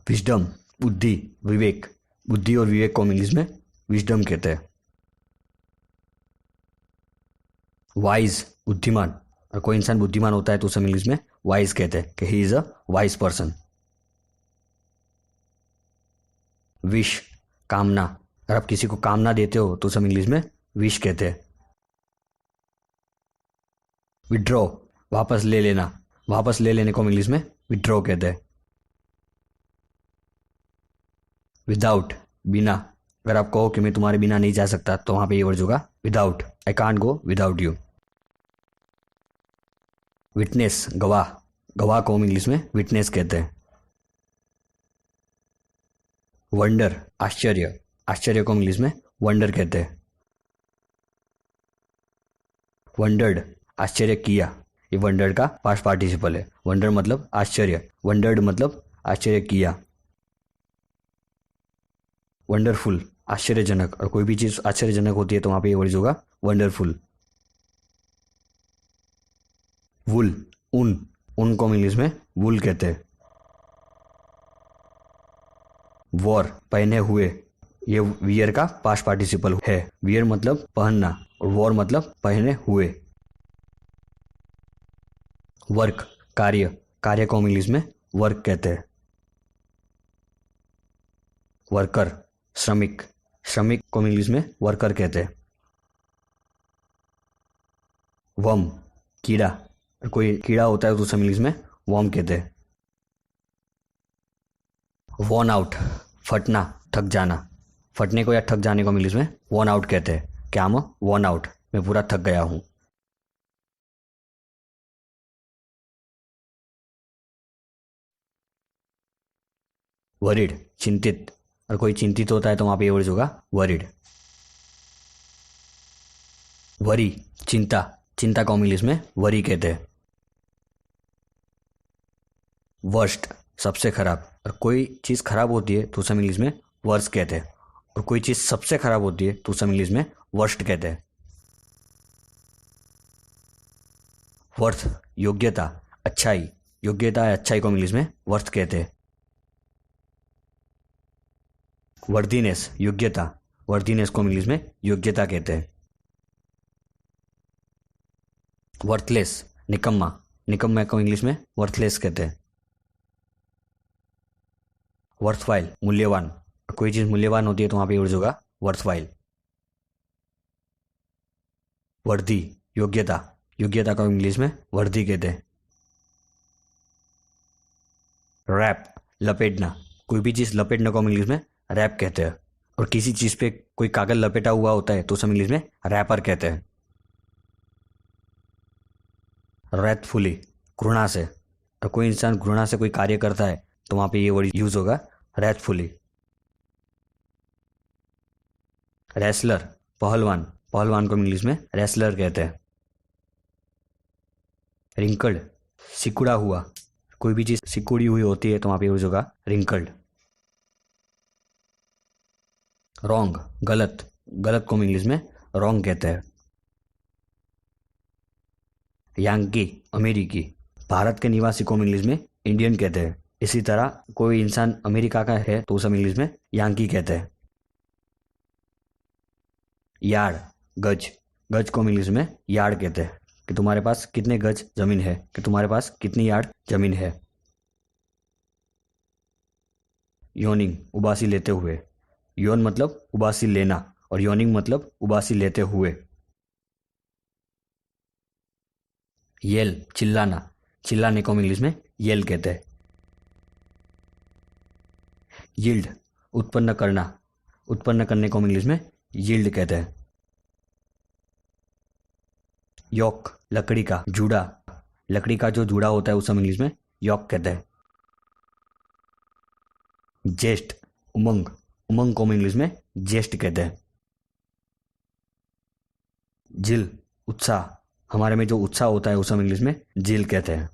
Wisdom, बुद्धि, विवेक। बुद्धि और विवेक को हम इंग्लिश में विजडम कहते हैं। वाइज, बुद्धिमान। और कोई इंसान बुद्धिमान होता है तो उसे हम इंग्लिश में वाइज कहते हैं कि he is a wise person. Wish, कामना। अगर आप किसी को कामना देते हो तो उसे हम इंग्लिश में विश कहते हैं। विड्रॉ, वापस ले लेना। वापस ले लेने को हम इंग्लिश में विड्रॉ कहते हैं। विदाउट, बिना। अगर आप कहो कि मैं तुम्हारे बिना नहीं जा सकता तो वहां पे ये वर्ड होगा without, I can't go without you. Witness, गवाह। गवाह को हम इंग्लिश में विटनेस कहते हैं। वंडर, आश्चर्य। आश्चर्य को हम इंग्लिश में वंडर कहते हैं। वंडर्ड, आश्चर्य किया। ये वंडर्ड का पास्ट पार्टिसिपल है। वंडर मतलब आश्चर्य, वंडर्ड मतलब आश्चर्य किया। वंडरफुल, आश्चर्यजनक। और कोई भी चीज आश्चर्यजनक होती है तो वहां पे ये वर्ड होगा वंडरफुल। वुल, ऊन। ऊन को हम इंग्लिश में वुल कहते हैं। वॉर, पहने हुए। ये वियर का पास्ट पार्टिसिपल है। वियर मतलब पहनना और वॉर मतलब पहने हुए। वर्क, कार्य। कार्य को हम इंग्लिश में वर्क कहते हैं। वर्कर, श्रमिक। श्रमिक को हम इंग्लिश में वर्कर कहते हैं। वर्म, कीड़ा। कोई कीड़ा होता है तो उसे इंग्लिश में वर्म कहते हैं। वॉर्न आउट, फटना, थक जाना। फटने को या थक जाने को इंग्लिश में वॉर्न आउट कहते हैं। क्या हम वॉर्न आउट, मैं पूरा थक गया हूं। वरीड, चिंतित। और कोई चिंतित होता है तो वहां पे ये वर्ड होगा वरीड। वरी, चिंता। चिंता को हम इंग्लिश में वरी कहते हैं। वर्स्ट, सबसे खराब। और कोई चीज खराब होती है तो उसे हम इंग्लिश में वर्स्ट कहते हैं। और कोई चीज सबसे खराब होती है तो उसे हम इंग्लिश में वर्स्ट कहते हैं। वर्थ, योग्यता, अच्छाई। योग्यता या अच्छाई को इंग्लिश में वर्थ कहते हैं। वर्दीनेस, योग्यता। वर्दीनेस को इंग्लिश में योग्यता कहते हैं। वर्थलेस, निकम्मा। निकम्मा को इंग्लिश में वर्थलेस कहते हैं। वर्थवाइल, मूल्यवान। कोई चीज मूल्यवान होती है तो वहां पे यूज होगा वर्थवाइल। वर्दी, योग्यता। योग्यता को इंग्लिश में वर्दी कहते हैं। रैप, लपेटना। कोई भी चीज लपेटने को हम इंग्लिश में रैप कहते हैं। और किसी चीज पे कोई कागज लपेटा हुआ होता है तो उसे इंग्लिश में रैपर कहते हैं। रैथफुली, घृणा से। और कोई इंसान घृणा से कोई कार्य करता है तो वहां पे ये वर्ड यूज होगा रैथफुली। रेसलर, पहलवान। पहलवान को इंग्लिश में रेसलर कहते हैं। रिंकल्ड, सिकुड़ा हुआ। कोई भी चीज सिकुड़ी हुई होती है तो वहां पे यूज होगा रिंकल्ड। रॉन्ग, गलत। गलत को हम इंग्लिश में रॉन्ग कहते हैं। यांकी, अमेरिकी। भारत के निवासी को हम इंग्लिश में इंडियन कहते हैं। इसी तरह कोई इंसान अमेरिका का है तो उसे हम इंग्लिश में यांकी कहते हैं। यार्ड, गज। गज को हम इंग्लिश में यार्ड कहते हैं कि तुम्हारे पास कितने गज जमीन है, कि तुम्हारे पास कितनी यार्ड जमीन है। योनिंग, उबासी लेते हुए। योन मतलब उबासी लेना और योनिंग मतलब उबासी लेते हुए। येल, चिल्लाना। चिल्लाने को हम इंग्लिश में येल कहते हैं। यील्ड, उत्पन्न करना। उत्पन्न करने को हम इंग्लिश में यील्ड कहते हैं। यॉक, लकड़ी का जूड़ा। लकड़ी का जो जूड़ा होता है उसे हम इंग्लिश में यॉक कहते हैं। जेस्ट, उमंग। उमंग को हम इंग्लिश में जेस्ट कहते हैं। जिल, उत्साह। हमारे में जो उत्साह होता है उसे हम इंग्लिश में जिल कहते हैं।